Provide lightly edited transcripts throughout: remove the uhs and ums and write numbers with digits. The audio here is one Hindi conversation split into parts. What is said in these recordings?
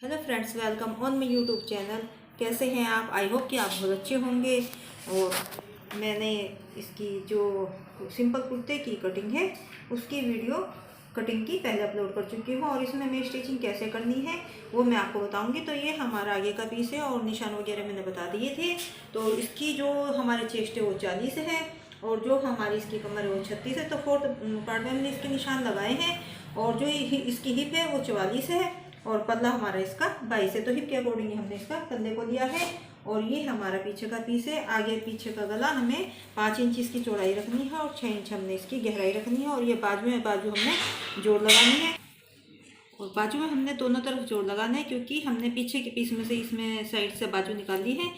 Hello friends, welcome on my YouTube channel. कैसे हैं आप? आई होप कि आप बहुत अच्छे होंगे। और मैंने इसकी जो सिंपल कुर्ते की कटिंग है उसकी वीडियो कटिंग की पहले अपलोड कर चुकी हूँ, और इसमें मैं स्टिचिंग कैसे करनी है वो मैं आपको बताऊंगी। तो ये हमारा आगे का पीस है और निशान वगैरह मैंने बता दिए थे। तो इसकी जो हमारे चेस्ट है वो 40 है और जो हमारी इसकी कमर है वो 36 है। तो फोर्थ पार्ट में हमने इसके निशान लगाए हैं। और जो इसकी हिप है वो 44 है और पल्ला हमारा इसका 22 है। तो हिप के अकॉर्डिंग हमने इसका पल्ले को लिया है। और ये हमारा पीछे का पीस है। आगे पीछे का गला हमें 5 इंच इसकी चौड़ाई रखनी है और 6 इंच हमने इसकी गहराई रखनी है। और ये बाजू हमने जोड़ लगानी है। और बाजू में हमने दोनों तरफ जोड़ लगाना है, क्योंकि हमने पीछे के पीस में से इसमें साइड से बाजू निकाली है।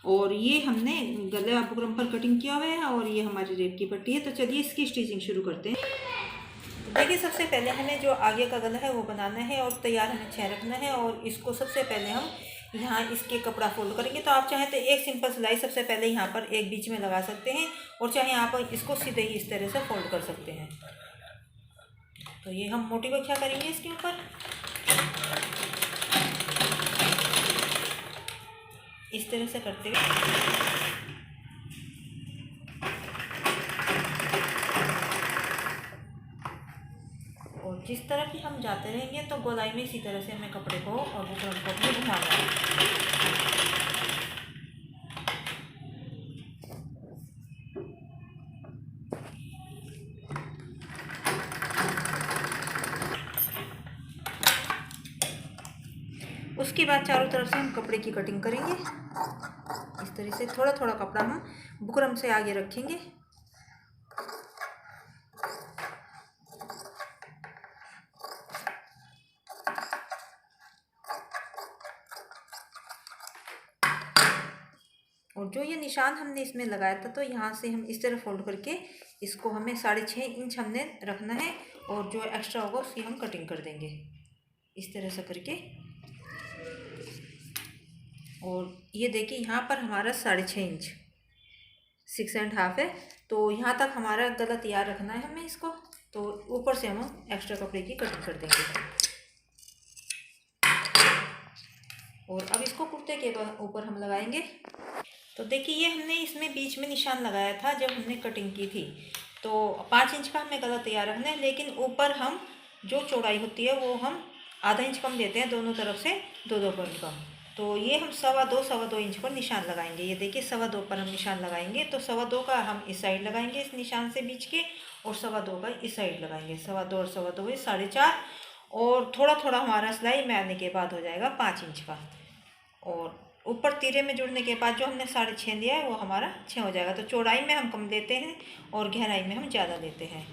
और ये हमने गले बुकरम पर कटिंग किया हुआ है और ये हमारी रेप की पट्टी है। तो चलिए इसकी स्टिचिंग शुरू करते हैं। देखिए, सबसे पहले हमें जो आगे का गला है वो बनाना है और तैयार हमें 6 रखना है। और इसको सबसे पहले हम यहाँ इसके कपड़ा फोल्ड करेंगे। तो आप चाहें तो एक सिंपल सिलाई सबसे पहले यहाँ पर एक बीच में लगा सकते हैं, और चाहे आप इसको सीधे ही इस तरह से फोल्ड कर सकते हैं। तो ये हम मोटी व्याख्या करेंगे इसके ऊपर। इस तरह से करते हुए और जिस तरह की हम जाते रहेंगे तो गोलाई में इसी तरह से हमें कपड़े को और बुकरम को भी घुमाना है। उसके बाद चारों तरफ से हम कपड़े की कटिंग करेंगे। इस तरह से थोड़ा थोड़ा कपड़ा हम बुकरम से आगे रखेंगे। और जो ये निशान हमने इसमें लगाया था, तो यहाँ से हम इस तरह फोल्ड करके इसको हमें 6.5 इंच हमने रखना है। और जो एक्स्ट्रा होगा उसकी हम कटिंग कर देंगे इस तरह से करके। और ये देखिए, यहाँ पर हमारा 6.5 इंच 6.5 है। तो यहाँ तक हमारा गला तैयार रखना है हमें इसको। तो ऊपर से हम एक्स्ट्रा कपड़े की कटिंग कर देंगे। और अब इसको कुर्ते के ऊपर हम लगाएंगे। तो देखिए, ये हमने इसमें बीच में निशान लगाया था जब हमने कटिंग की थी। तो 5 इंच का हमें गला तैयार रखना है, लेकिन ऊपर हम जो चौड़ाई होती है वो हम आधा इंच कम देते हैं, दोनों तरफ से 2-2 पॉइंट कम। तो ये हम 2.25 इंच पर निशान लगाएंगे। ये देखिए, 2.25 पर हम निशान लगाएंगे। तो 2.25 का हम इस साइड लगाएंगे इस निशान से बीच के, और 2.25 का इस साइड लगाएंगे। 2.25 और 2.25 4.5। और थोड़ा थोड़ा हमारा सिलाई में आने के बाद हो जाएगा 5 इंच का। और ऊपर तीरे में जुड़ने के बाद जो हमने 6.5 दिया है वो हमारा 6 हो जाएगा। तो चौड़ाई में हम कम देते हैं और गहराई में हम ज़्यादा देते हैं।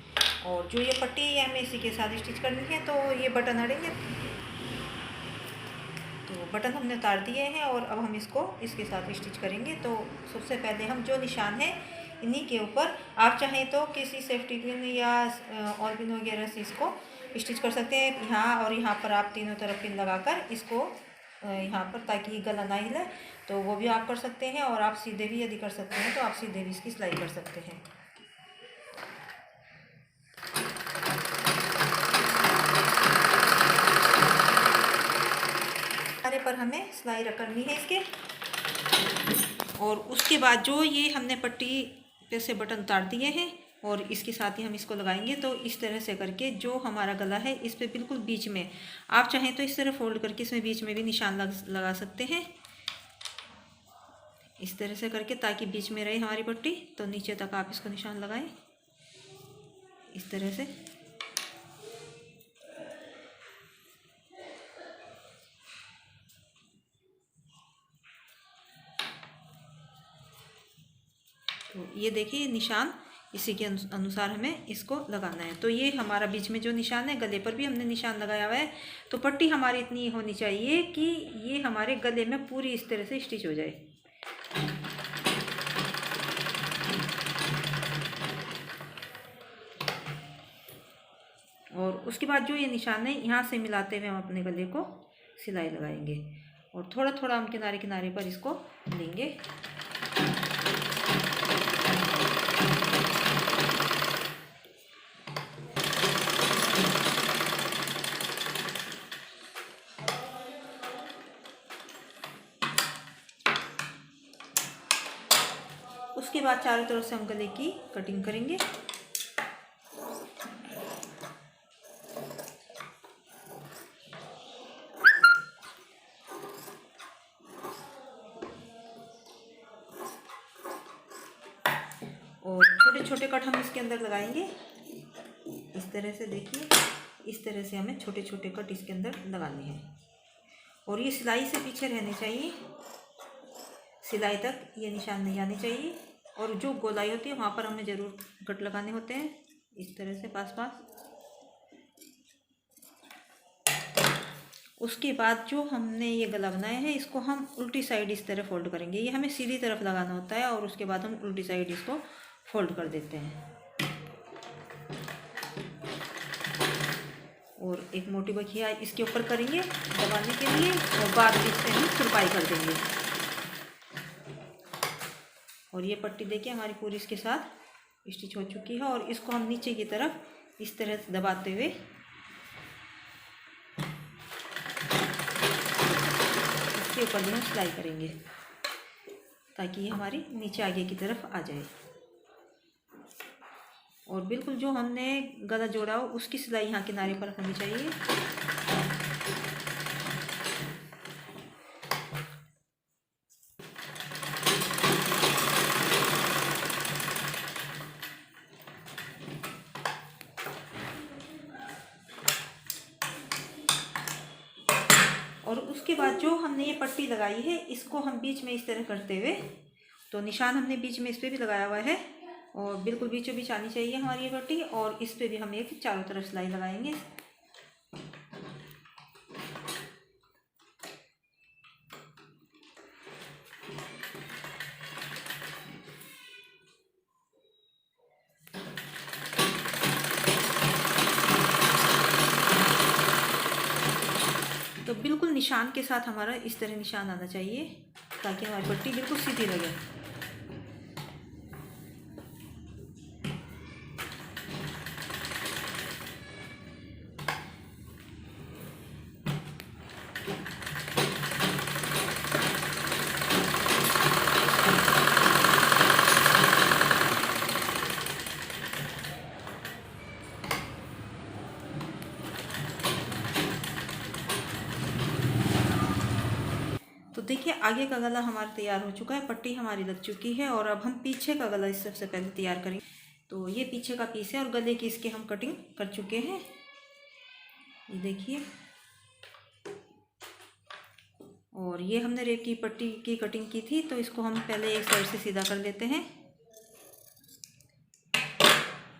और जो ये पट्टी है हमें इसी के साथ स्टिच करनी है। तो ये बटन अड़ेंगे, तो बटन हमने उतार दिए हैं और अब हम इसको इसके साथ स्टिच करेंगे। तो सबसे पहले हम जो निशान है इन्हीं के ऊपर, आप चाहें तो किसी सेफ्टी पिन या और पिन वगैरह से इसको स्टिच कर सकते हैं। यहाँ और यहाँ पर आप तीनों तरफ पिन लगाकर इसको यहाँ पर, ताकि गला ना हिले, तो वो भी आप कर सकते हैं। और आप सीधे भी यदि कर सकते हैं तो आप सीधे भी इसकी सिलाई कर सकते हैं। किनारे पर हमें सिलाई करनी है इसके। और उसके बाद जो ये हमने पट्टी पे से बटन उतार दिए हैं और इसके साथ ही हम इसको लगाएंगे। तो इस तरह से करके जो हमारा गला है इस पे बिल्कुल बीच में, आप चाहें तो इस तरह फोल्ड करके इसमें बीच में भी निशान लगा सकते हैं इस तरह से करके, ताकि बीच में रहे हमारी पट्टी। तो नीचे तक आप इसको निशान लगाएं इस तरह से। तो ये देखिए, निशान इसी के अनुसार हमें इसको लगाना है। तो ये हमारा बीच में जो निशान है, गले पर भी हमने निशान लगाया हुआ है। तो पट्टी हमारी इतनी होनी चाहिए कि ये हमारे गले में पूरी इस तरह से स्टिच हो जाए। और उसके बाद जो ये निशान है यहाँ से मिलाते हुए हम अपने गले को सिलाई लगाएंगे। और थोड़ा थोड़ा हम किनारे किनारे पर इसको लेंगे। बाद चारों तरफ से हम गले की कटिंग करेंगे। और छोटे छोटे कट हम इसके अंदर लगाएंगे। इस तरह से देखिए, इस तरह से हमें छोटे छोटे कट इसके अंदर लगाने हैं। और ये सिलाई से पीछे रहने चाहिए, सिलाई तक ये निशान नहीं आने चाहिए। और जो गोलाई होती है वहाँ पर हमें ज़रूर कट लगाने होते हैं, इस तरह से पास पास। उसके बाद जो हमने ये गला बनाया है इसको हम उल्टी साइड इस तरह फोल्ड करेंगे। ये हमें सीधी तरफ लगाना होता है और उसके बाद हम उल्टी साइड इसको फोल्ड कर देते हैं। और एक मोटी बखिया इसके ऊपर करेंगे दबाने के लिए, और बाद में इससे हम तुरपाई कर देंगे। और ये पट्टी देखिए हमारी पूरी इसके साथ स्टिच हो चुकी है। और इसको हम नीचे की तरफ इस तरह से दबाते हुए इसके ऊपर भी हम सिलाई करेंगे ताकि ये हमारी नीचे आगे की तरफ आ जाए। और बिल्कुल जो हमने गला जोड़ा हो उसकी सिलाई यहाँ किनारे पर होनी चाहिए। और उसके बाद जो हमने ये पट्टी लगाई है इसको हम बीच में इस तरह करते हुए, तो निशान हमने बीच में इस पर भी लगाया हुआ है और बिल्कुल बीचों बीच आनी चाहिए हमारी ये पट्टी। और इस पे भी हम एक चारों तरफ सिलाई लगाएंगे। तो बिल्कुल निशान के साथ हमारा इस तरह निशान आना चाहिए ताकि हमारी पट्टी बिल्कुल सीधी लगे। तो देखिए आगे का गला हमारा तैयार हो चुका है, पट्टी हमारी लग चुकी है। और अब हम पीछे का गला इस सबसे पहले तैयार करेंगे। तो ये पीछे का पीस है और गले की इसके हम कटिंग कर चुके हैं, ये देखिए। और ये हमने रेप की पट्टी की कटिंग की थी, तो इसको हम पहले एक साइड से सीधा कर लेते हैं।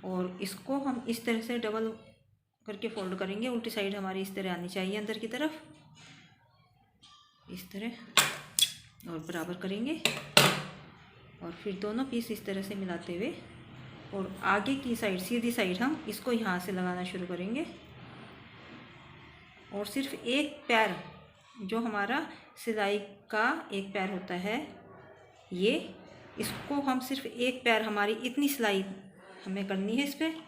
और इसको हम इस तरह से डबल करके फोल्ड करेंगे। उल्टी साइड हमारी इस तरह आनी चाहिए अंदर की तरफ, इस तरह। और बराबर करेंगे और फिर दोनों पीस इस तरह से मिलाते हुए, और आगे की साइड सीधी साइड हम इसको यहाँ से लगाना शुरू करेंगे। और सिर्फ एक पैर जो हमारा सिलाई का एक पैर होता है, ये इसको हम सिर्फ एक पैर, हमारी इतनी सिलाई हमें करनी है इस पर।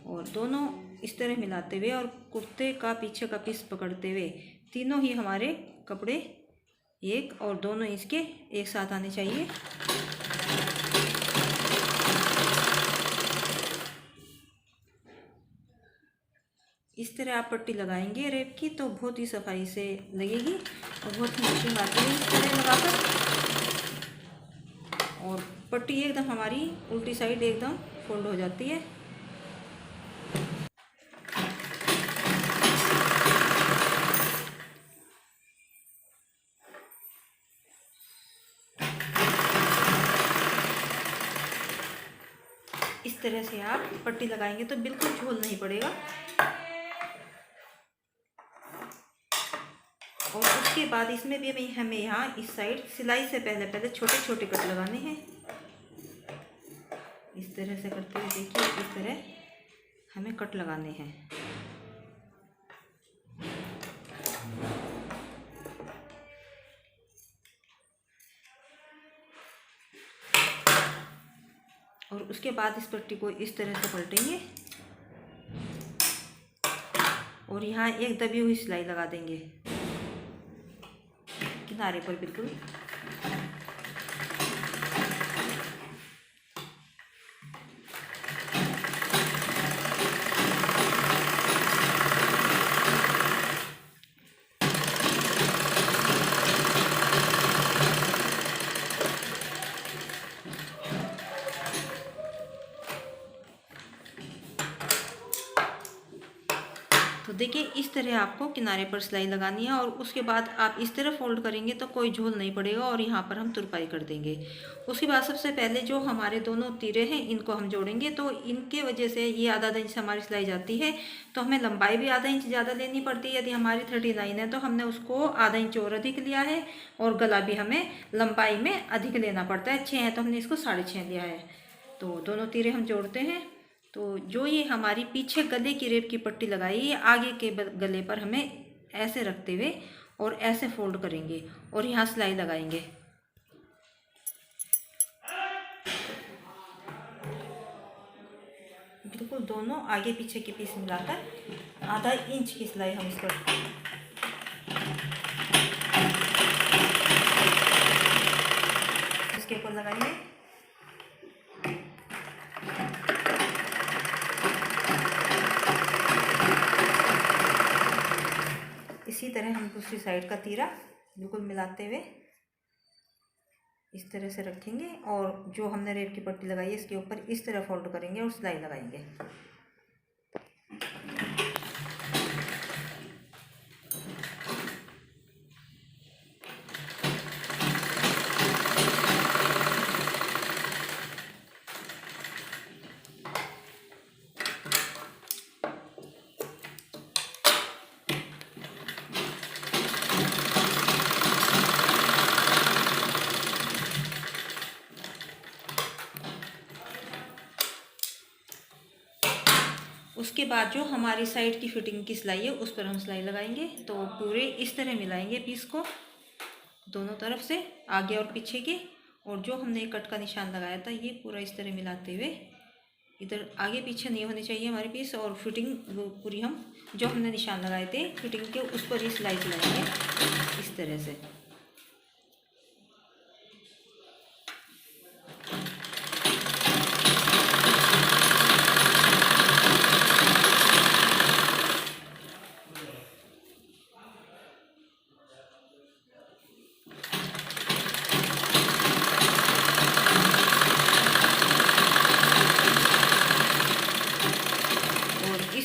और दोनों इस तरह मिलाते हुए और कुर्ते का पीछे का पीस पकड़ते हुए, तीनों ही हमारे कपड़े एक और दोनों इसके एक साथ आने चाहिए। इस तरह आप पट्टी लगाएंगे रेप की तो बहुत ही सफाई से लगेगी और बहुत ही फिनिशिंग आती है इस तरह लगाकर। और पट्टी एकदम हमारी उल्टी साइड एकदम फोल्ड हो जाती है। इस तरह से आप पट्टी लगाएंगे तो बिल्कुल झोल नहीं पड़ेगा। और उसके बाद इसमें भी हमें यहाँ इस साइड सिलाई से पहले छोटे छोटे कट लगाने हैं। इस तरह से करते हुए देखिए, इस तरह हमें कट लगाने हैं। और उसके बाद इस पट्टी को इस तरह से पलटेंगे और यहाँ एक दबी हुई सिलाई लगा देंगे किनारे पर बिल्कुल। तो देखिए इस तरह आपको किनारे पर सिलाई लगानी है और उसके बाद आप इस तरह फोल्ड करेंगे तो कोई झोल नहीं पड़ेगा और यहाँ पर हम तुरपाई कर देंगे। उसके बाद सबसे पहले जो हमारे दोनों तीरे हैं इनको हम जोड़ेंगे। तो इनके वजह से ये आधा इंच हमारी सिलाई जाती है, तो हमें लंबाई भी आधा इंच ज़्यादा लेनी पड़ती है। यदि हमारी 39 है तो हमने उसको आधा इंच और अधिक लिया है, और गला भी हमें लंबाई में अधिक लेना पड़ता है। 6 है तो हमने इसको 6.5 लिया है। तो दोनों तीरे हम जोड़ते हैं। तो जो ये हमारी पीछे गले की रेप की पट्टी लगाई है, आगे के गले पर हमें ऐसे रखते हुए और ऐसे फोल्ड करेंगे और यहाँ सिलाई लगाएंगे। बिल्कुल दोनों आगे पीछे के पीस मिलाकर आधा इंच की सिलाई हम इस पर इसके ऊपर लगाएंगे। इसी तरह हम दूसरी साइड का तीरा बिल्कुल मिलाते हुए इस तरह से रखेंगे और जो हमने रेप की पट्टी लगाई है इसके ऊपर इस तरह फोल्ड करेंगे और सिलाई लगाएंगे। उसके बाद जो हमारी साइड की फिटिंग की सिलाई है उस पर हम सिलाई लगाएंगे। तो पूरे इस तरह मिलाएंगे पीस को दोनों तरफ से, आगे और पीछे के। और जो हमने कट का निशान लगाया था ये पूरा इस तरह मिलाते हुए, इधर आगे पीछे नहीं होने चाहिए हमारे पीस, और फिटिंग पूरी हम जो हमने निशान लगाए थे फिटिंग के उस पर ही सिलाई चलाएंगे इस तरह से।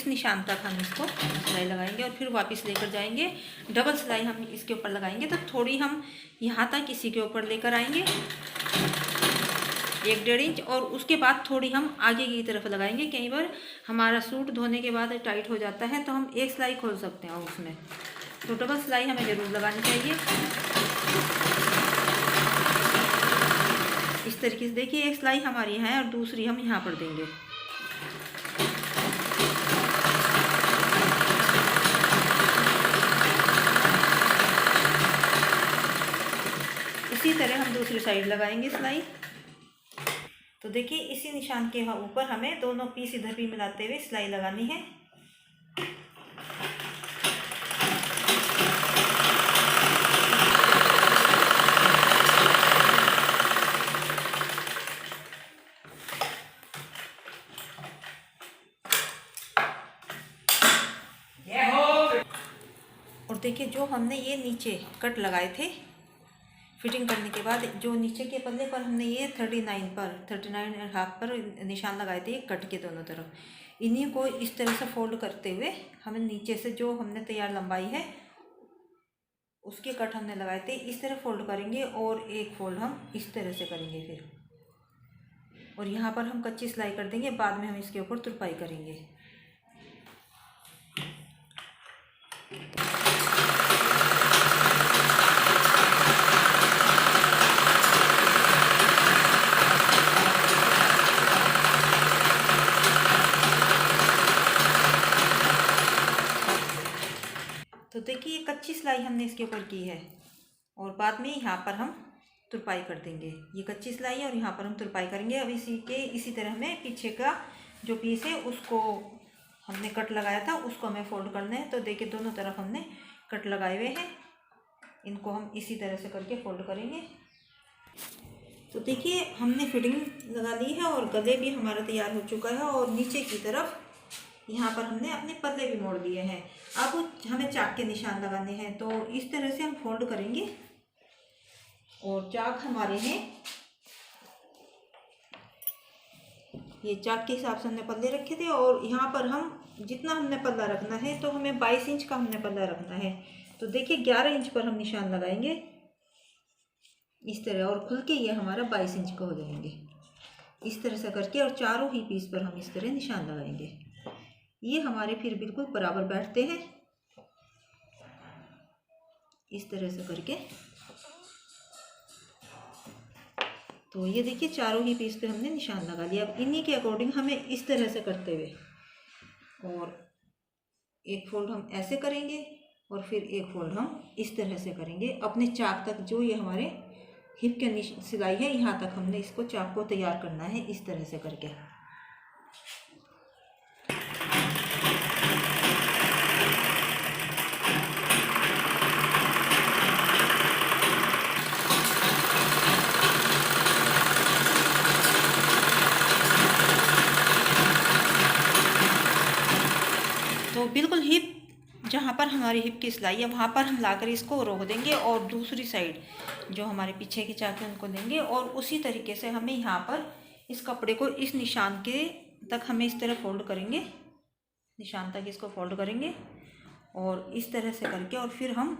निशान तक हम इसको सिलाई लगाएंगे और फिर वापस लेकर जाएंगे। डबल सिलाई हम इसके ऊपर लगाएंगे। तो थोड़ी हम यहाँ तक इसी के ऊपर लेकर आएंगे 1-1.5 इंच, और उसके बाद थोड़ी हम आगे की तरफ लगाएंगे। कई बार हमारा सूट धोने के बाद टाइट हो जाता है तो हम एक सिलाई खोल सकते हैं उसमें, तो डबल सिलाई हमें ज़रूर लगानी चाहिए। इस तरीके से देखिए एक सिलाई हमारी यहाँ है और दूसरी हम यहाँ पर देंगे। इसी तरह हम दूसरी साइड लगाएंगे सिलाई। तो देखिए इसी निशान के ऊपर हमें दोनों पीस इधर भी मिलाते हुए सिलाई लगानी है। और देखिए जो हमने ये नीचे कट लगाए थे फिटिंग करने के बाद, जो नीचे के पल्ले पर हमने ये 39.5 पर निशान लगाए थे कट के दोनों तरफ, इन्हीं को इस तरह से फोल्ड करते हुए हमें नीचे से जो हमने तैयार लंबाई है उसके कट हमने लगाए थे इस तरह फोल्ड करेंगे और एक फोल्ड हम इस तरह से करेंगे फिर, और यहाँ पर हम कच्ची सिलाई कर देंगे। बाद में हम इसके ऊपर तुरपाई करेंगे। तो देखिए कच्ची सिलाई हमने इसके ऊपर की है और बाद में यहाँ पर हम तुरपाई कर देंगे। ये कच्ची सिलाई है और यहाँ पर हम तुरपाई करेंगे। अब इसी तरह हमें पीछे का जो पीस है उसको हमने कट लगाया था उसको हमें फोल्ड करना है। तो देखिए दोनों तरफ हमने कट लगाए हुए हैं इनको हम इसी तरह से करके फोल्ड करेंगे। तो देखिए हमने फिटिंग लगा ली है और गले भी हमारा तैयार हो चुका है और नीचे की तरफ यहाँ पर हमने अपने पल्ले भी मोड़ दिए हैं। अब हमें चाक के निशान लगाने हैं, तो इस तरह से हम फोल्ड करेंगे और चाक हमारे हैं, ये चाक के हिसाब से हमने पल्ले रखे थे और यहाँ पर हम जितना हमने पल्ला रखना है तो हमें 22 इंच का हमने पल्ला रखना है। तो देखिए 11 इंच पर हम निशान लगाएंगे इस तरह, और खुल के ये हमारा 22 इंच का हो जाएंगे इस तरह से करके, और चारों ही पीस पर हम इस तरह निशान लगाएंगे। ये हमारे फिर बिल्कुल बराबर बैठते हैं इस तरह से करके। तो ये देखिए चारों ही पीस पे हमने निशान लगा लिया। अब इन्हीं के अकॉर्डिंग हमें इस तरह से करते हुए, और एक फोल्ड हम ऐसे करेंगे और फिर एक फोल्ड हम इस तरह से करेंगे अपने चाक तक। जो ये हमारे हिप के सिलाई है यहाँ तक हमने इसको चाक को तैयार करना है इस तरह से करके। तो बिल्कुल हिप, जहाँ पर हमारी हिप की सिलाई है वहाँ पर हम लाकर इसको रोक देंगे और दूसरी साइड जो हमारे पीछे की चाक है उनको लेंगे और उसी तरीके से हमें यहाँ पर इस कपड़े को इस निशान के तक हमें इस तरह फोल्ड करेंगे, निशान तक इसको फोल्ड करेंगे और इस तरह से करके, और फिर हम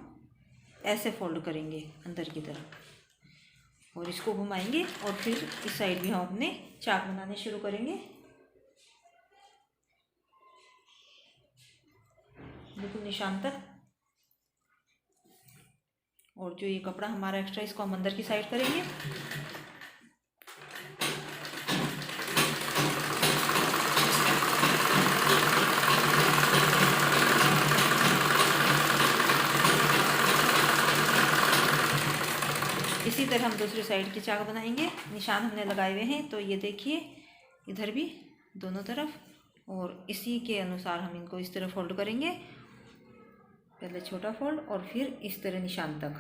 ऐसे फोल्ड करेंगे अंदर की तरफ और इसको घुमाएंगे और फिर इस साइड भी हम अपने चाक बनाने शुरू करेंगे बिल्कुल निशान तक। और जो ये कपड़ा हमारा एक्स्ट्रा इसको हम अंदर की साइड करेंगे। इसी तरह हम दूसरी साइड की चाक बनाएंगे। निशान हमने लगाए हुए हैं, तो ये देखिए इधर भी दोनों तरफ, और इसी के अनुसार हम इनको इस तरह फोल्ड करेंगे। पहले छोटा फोल्ड और फिर इस तरह निशान तक,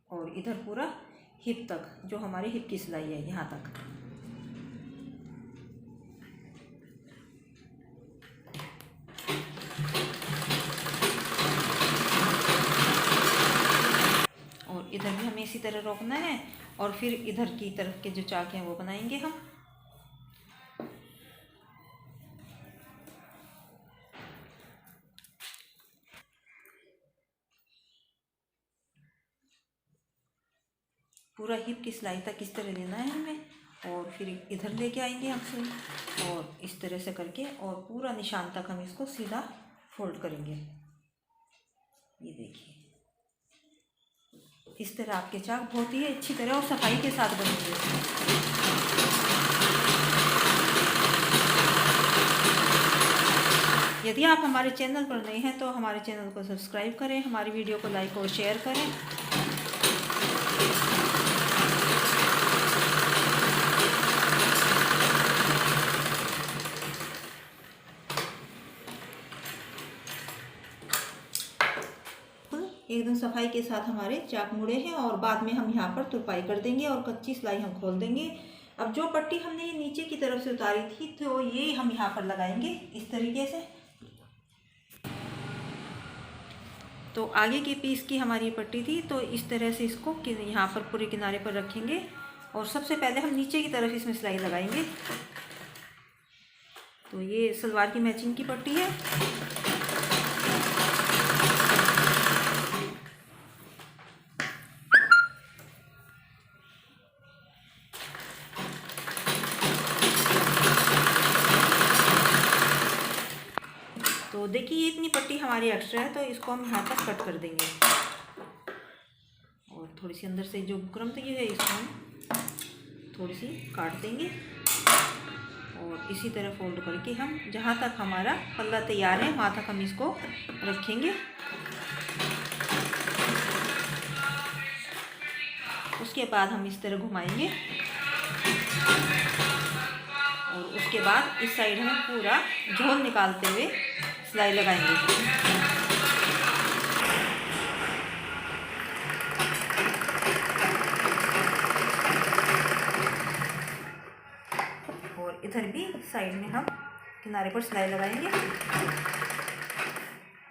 और इधर पूरा हिप तक, जो हमारी हिप की सिलाई है यहाँ तक। और इधर भी हमें इसी तरह रोकना है और फिर इधर की तरफ के जो चाक हैं वो बनाएंगे हम। पूरा हिप की सिलाई तक इस तरह लेना है हमें, और फिर इधर लेके आएंगे हम सुई और इस तरह से करके, और पूरा निशान तक हम इसको सीधा फोल्ड करेंगे। ये देखिए इस तरह आपके चाक बहुत ही अच्छी तरह और सफाई के साथ बनेंगे। यदि आप हमारे चैनल पर नए हैं तो हमारे चैनल को सब्सक्राइब करें, हमारी वीडियो को लाइक और शेयर करें। एकदम सफाई के साथ हमारे चाक मुड़े हैं, और बाद में हम यहाँ पर तुरपाई कर देंगे और कच्ची सिलाई हम खोल देंगे। अब जो पट्टी हमने ये नीचे की तरफ से उतारी थी तो ये हम यहाँ पर लगाएंगे इस तरीके से। तो आगे के पीस की हमारी पट्टी थी, तो इस तरह से इसको यहाँ पर पूरे किनारे पर रखेंगे और सबसे पहले हम नीचे की तरफ इसमें सिलाई लगाएंगे। तो ये सलवार की मैचिंग की पट्टी है। तो देखिए ये इतनी पट्टी हमारी एक्स्ट्रा है, तो इसको हम यहाँ तक कट कर देंगे, और थोड़ी सी अंदर से जो बुकरम तक है इसको हम थोड़ी सी काट देंगे, और इसी तरह फोल्ड करके हम जहाँ तक हमारा पल्ला तैयार है वहाँ तक हम इसको रखेंगे। उसके बाद हम इस तरह घुमाएंगे और उसके बाद इस साइड में पूरा झोल निकालते हुए सिलाई लगाएंगे। इधर भी साइड में हम किनारे पर सिलाई लगाएंगे।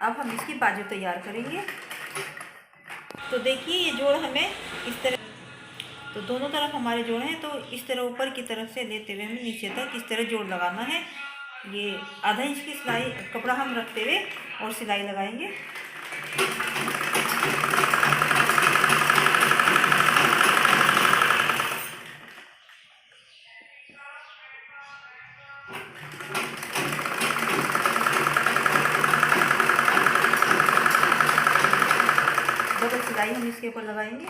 अब हम इसकी बाजू तैयार करेंगे। तो देखिए ये जोड़ हमें इस तरह, तो दोनों तरफ हमारे जोड़ हैं, तो इस तरह ऊपर की तरफ से लेते हुए हमें नीचे तक इस तरह जोड़ लगाना है। ये आधा इंच की सिलाई कपड़ा हम रखते हुए और सिलाई लगाएंगे। डबल सिलाई हम इसके ऊपर लगाएंगे।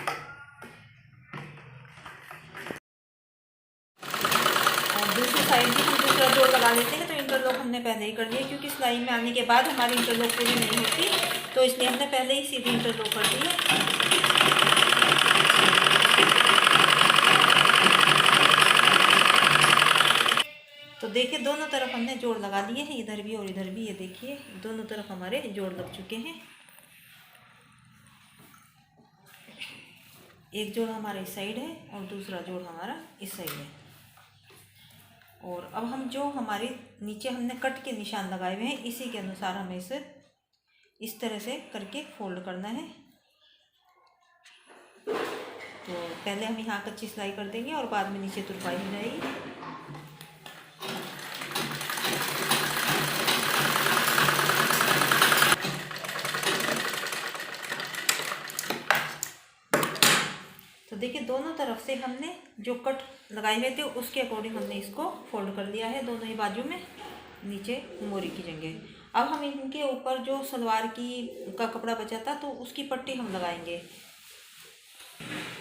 और दूसरी साइड भी हम दूसरा जोड़ लगा लेते हैं। तो इंटरलॉक हमने पहले ही कर दिया, क्योंकि सिलाई में आने के बाद हमारी इंटरलॉक पूरी नहीं होती, तो इसलिए हमने पहले ही सीधी इंटरलॉक कर दी है। तो देखिए दोनों तरफ हमने जोड़ लगा दिए हैं, इधर भी और इधर भी। ये देखिए दोनों तरफ हमारे जोड़ लग चुके हैं। एक जोड़ हमारा इस साइड है और दूसरा जोड़ हमारा इस साइड है। और अब हम जो हमारे नीचे हमने कट के निशान लगाए हुए हैं, इसी के अनुसार हमें इसे इस तरह से करके फोल्ड करना है। तो पहले हम यहाँ कच्ची सिलाई कर देंगे और बाद में नीचे तुरपाई हो जाएगी। तो देखिए दोनों तरफ से हमने जो कट लगाए हुए थे उसके अकॉर्डिंग हमने इसको फोल्ड कर लिया है, दोनों ही बाजू में नीचे मोरी की जगह। अब हम इनके ऊपर जो सलवार का कपड़ा बचा था तो उसकी पट्टी हम लगाएंगे।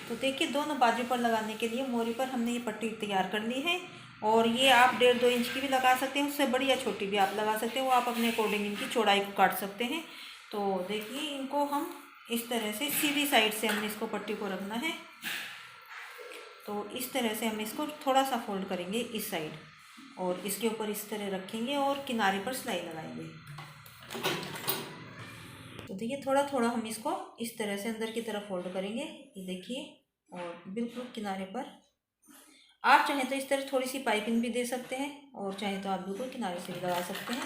तो देखिए दोनों बाजू पर लगाने के लिए मोरी पर हमने ये पट्टी तैयार कर ली है। और ये आप 1.5-2 इंच की भी लगा सकते हैं, उससे बड़ी या छोटी भी आप लगा सकते हैं, वो आप अपने अकॉर्डिंग इनकी चौड़ाई को काट सकते हैं। तो देखिए इनको हम इस तरह से सीधी साइड से हमने इसको पट्टी को रखना है। तो इस तरह से हम इसको थोड़ा सा फोल्ड करेंगे इस साइड और इसके ऊपर इस तरह रखेंगे और किनारे पर सिलाई लगाएंगे। तो देखिए थोड़ा थोड़ा हम इसको इस तरह से अंदर की तरफ फोल्ड करेंगे, ये देखिए, और बिल्कुल किनारे पर। आप चाहें तो इस तरह थोड़ी सी पाइपिंग भी दे सकते हैं और चाहें तो आप बिल्कुल किनारे से भी लगा सकते हैं।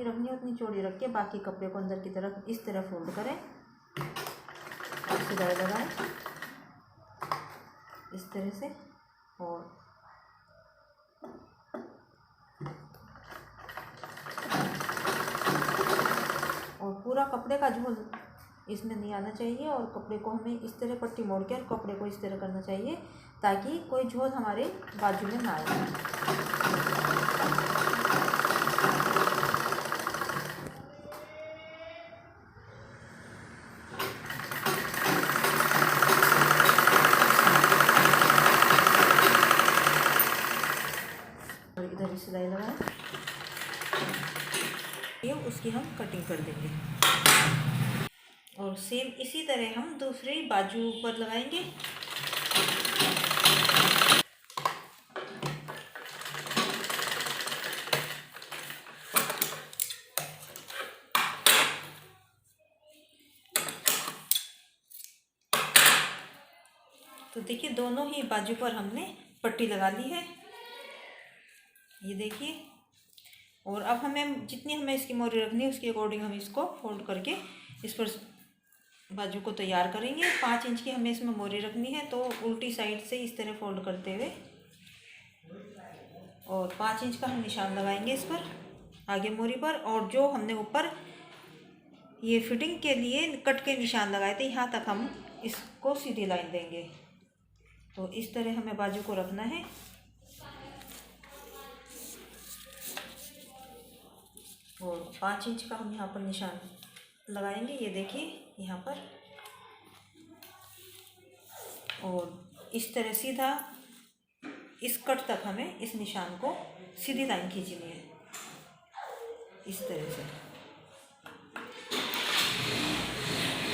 रखनी उतनी चौड़ी रख के बाकी कपड़े को अंदर की तरफ इस तरह फोल्ड करें और सिलाई लगाएं इस तरह से। और पूरा कपड़े का झोल इसमें नहीं आना चाहिए और कपड़े को हमें इस तरह पट्टी मोड़ के और कपड़े को इस तरह करना चाहिए ताकि कोई झोल हमारे बाजू में ना आए। इधर भी सिलाई लगाएं, ये उसकी हम कटिंग कर देंगे। और सेम इसी तरह हम दूसरी बाजू पर लगाएंगे। तो देखिए दोनों ही बाजू पर हमने पट्टी लगा ली है, ये देखिए। और अब हमें जितनी हमें इसकी मोरी रखनी है उसके अकॉर्डिंग हम इसको फोल्ड करके इस पर बाजू को तैयार करेंगे। 5 इंच की हमें इसमें मोरी रखनी है, तो उल्टी साइड से इस तरह फोल्ड करते हुए और 5 इंच का हम निशान लगाएंगे इस पर आगे मोरी पर। और जो हमने ऊपर ये फिटिंग के लिए कट के निशान लगाए थे यहाँ तक हम इसको सीधी लाइन देंगे। तो इस तरह हमें बाजू को रखना है। और 5 इंच का हम यहाँ पर निशान लगाएंगे, ये देखिए यहाँ पर। और इस तरह सीधा इस कट तक हमें इस निशान को सीधी लाइन खींचनी है। इस तरह से,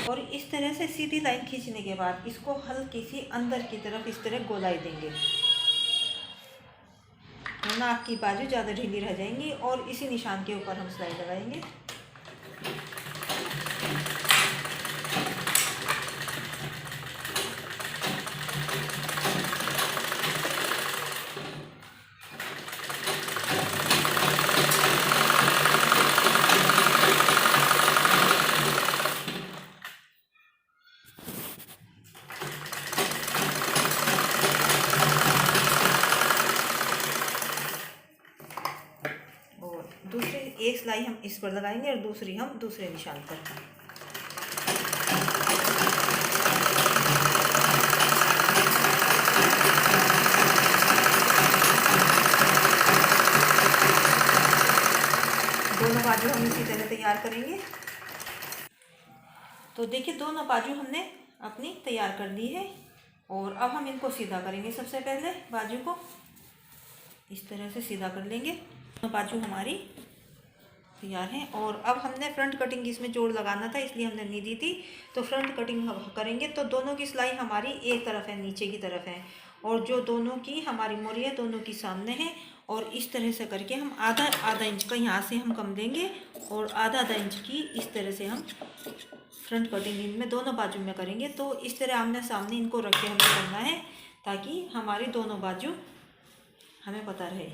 और इस तरह से सीधी लाइन खींचने के बाद इसको हल्की सी अंदर की तरफ इस तरह गोलाई देंगे, वरना आपकी बाजू ज़्यादा ढीली रह जाएंगी। और इसी निशान के ऊपर हम सिलाई लगाएंगे। दूसरी एक सिलाई हम इस पर लगाएंगे और दूसरी हम दूसरे निशान पर। दोनों बाजू हम इसी तरह तैयार करेंगे। तो देखिए दोनों बाजू हमने अपनी तैयार कर ली है, और अब हम इनको सीधा करेंगे। सबसे पहले बाजू को इस तरह से सीधा कर लेंगे। दोनों बाजू हमारी तैयार हैं, और अब हमने फ्रंट कटिंग इसमें जोड़ लगाना था, इसलिए हमने नहीं दी थी। तो फ्रंट कटिंग हम करेंगे। तो दोनों की सिलाई हमारी एक तरफ है, नीचे की तरफ है, और जो दोनों की हमारी मोरी है दोनों की सामने है। और इस तरह से करके हम आधा आधा इंच का यहाँ से हम कम देंगे, और आधा आधा इंच की इस तरह से हम फ्रंट कटिंग इनमें दोनों बाजू में करेंगे। तो इस तरह आमने सामने इनको रख के हमें करना है, ताकि हमारी दोनों बाजू हमें पता रहे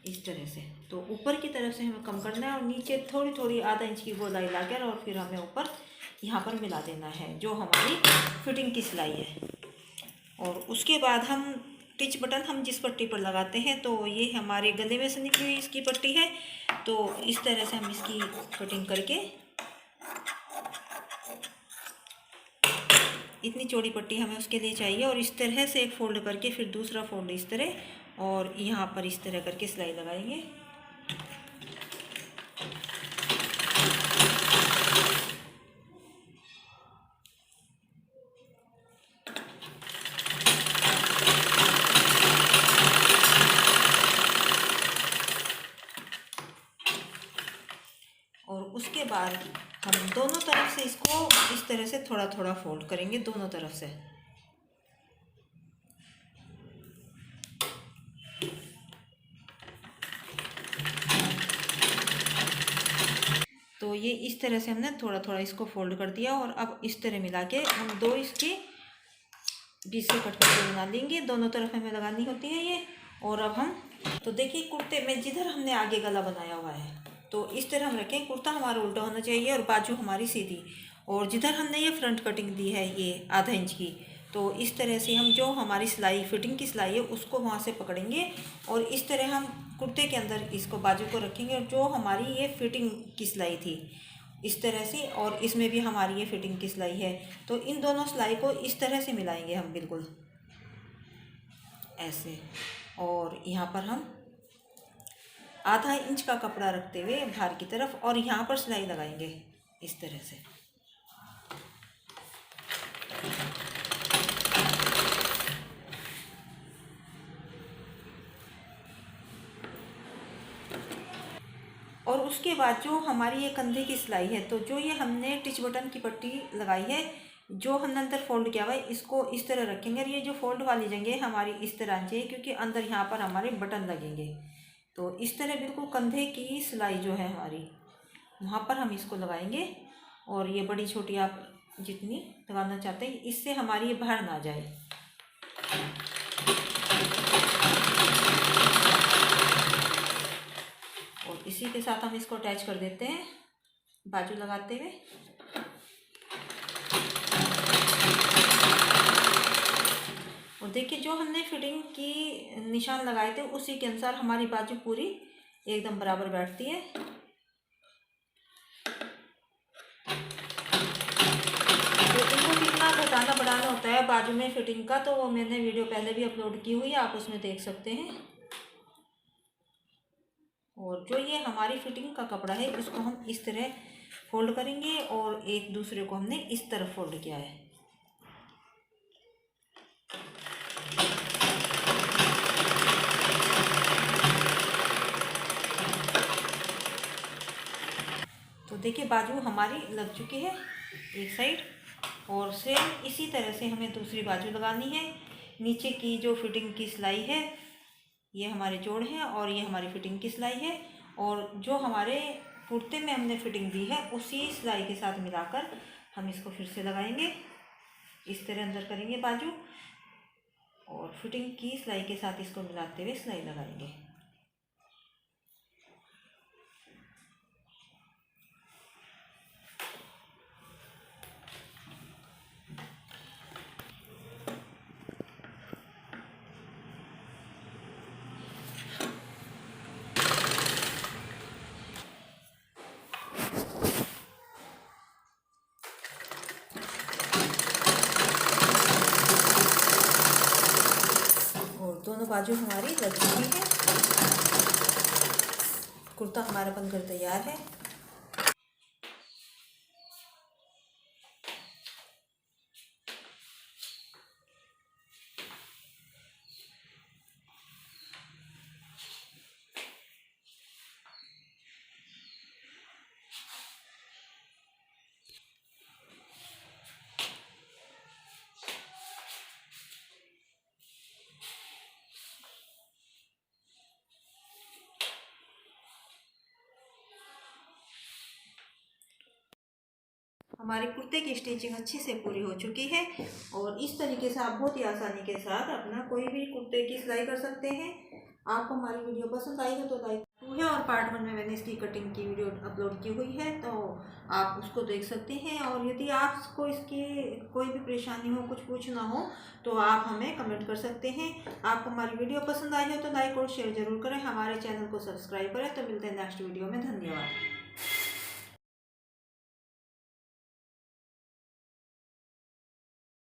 इस तरह से। तो ऊपर की तरफ से हमें कम करना है, और नीचे थोड़ी थोड़ी आधा इंच की गोलाई लाकर और फिर हमें ऊपर यहाँ पर मिला देना है, जो हमारी फिटिंग की सिलाई है। और उसके बाद हम टिच बटन हम जिस पट्टी पर लगाते हैं, तो ये हमारे गले में से निकली हुई इसकी पट्टी है। तो इस तरह से हम इसकी कटिंग करके, इतनी चौड़ी पट्टी हमें उसके लिए चाहिए, और इस तरह से एक फोल्ड करके फिर दूसरा फोल्ड इस तरह, और यहाँ पर इस तरह करके सिलाई लगाएंगे। और उसके बाद हम दोनों तरफ से इसको इस तरह से थोड़ा थोड़ा फोल्ड करेंगे, दोनों तरफ से। तो ये इस तरह से हमने थोड़ा थोड़ा इसको फोल्ड कर दिया, और अब इस तरह मिला के हम दो इसके बीच से कट करके बना लेंगे। दोनों तरफ हमें लगानी होती है ये। और अब हम, तो देखिए कुर्ते में जिधर हमने आगे गला बनाया हुआ है, तो इस तरह हम रखें। कुर्ता हमारा उल्टा होना चाहिए और बाजू हमारी सीधी, और जिधर हमने ये फ्रंट कटिंग दी है ये आधा इंच की, तो इस तरह से हम जो हमारी सिलाई फिटिंग की सिलाई है उसको वहाँ से पकड़ेंगे, और इस तरह हम कुर्ते के अंदर इसको बाजू को रखेंगे। और जो हमारी ये फिटिंग की सिलाई थी इस तरह से, और इसमें भी हमारी ये फिटिंग की सिलाई है, तो इन दोनों सिलाई को इस तरह से मिलाएंगे हम, बिल्कुल ऐसे। और यहाँ पर हम आधा इंच का कपड़ा रखते हुए बाहर की तरफ, और यहाँ पर सिलाई लगाएंगे इस तरह से। और उसके बाद जो हमारी ये कंधे की सिलाई है, तो जो ये हमने टिच बटन की पट्टी लगाई है, जो हमने अंदर फोल्ड किया हुआ है, इसको इस तरह रखेंगे। और ये जो फोल्ड वाली जगह हमारी इस तरह आनी चाहिए, क्योंकि अंदर यहाँ पर हमारे बटन लगेंगे। तो इस तरह बिल्कुल कंधे की सिलाई जो है हमारी, वहाँ पर हम इसको लगाएंगे। और ये बड़ी छोटी आप जितनी लगाना चाहते हैं, इससे हमारी ये बाहर ना जाए। और इसी के साथ हम इसको अटैच कर देते हैं बाजू लगाते हुए। और देखिए जो हमने फिटिंग की निशान लगाए थे उसी के अनुसार हमारी बाजू पूरी एकदम बराबर बैठती है। तो इनको कितना घटाना बढ़ाना होता है बाजू में फिटिंग का, तो वो मैंने वीडियो पहले भी अपलोड की हुई है, आप उसमें देख सकते हैं। और जो ये हमारी फिटिंग का कपड़ा है इसको हम इस तरह फोल्ड करेंगे, और एक दूसरे को हमने इस तरफ फोल्ड किया है। देखिए बाजू हमारी लग चुकी है एक साइड, और सेम इसी तरह से हमें दूसरी बाजू लगानी है। नीचे की जो फिटिंग की सिलाई है ये हमारे जोड़ हैं और ये हमारी फिटिंग की सिलाई है, और जो हमारे कुर्ते में हमने फिटिंग दी है उसी सिलाई के साथ मिलाकर हम इसको फिर से लगाएंगे। इस तरह अंदर करेंगे बाजू और फिटिंग की सिलाई के साथ इसको मिलाते हुए सिलाई लगाएंगे। और दोनों बाजू हमारी लग चुकी है। कुर्ता हमारा बनकर तैयार है। हमारे कुर्ते की स्टिचिंग अच्छी से पूरी हो चुकी है, और इस तरीके से आप बहुत ही आसानी के साथ अपना कोई भी कुर्ते की सिलाई कर सकते हैं। आपको हमारी वीडियो पसंद आई हो तो लाइक है, और पार्ट 1 में मैंने इसकी कटिंग की वीडियो अपलोड की हुई है, तो आप उसको देख सकते हैं। और यदि आपको इसकी कोई भी परेशानी हो, कुछ पूछना हो, तो आप हमें कमेंट कर सकते हैं। आपको हमारी वीडियो पसंद आई हो तो लाइक और शेयर जरूर करें, हमारे चैनल को सब्सक्राइब करें। तो मिलते हैं नेक्स्ट वीडियो में। धन्यवाद।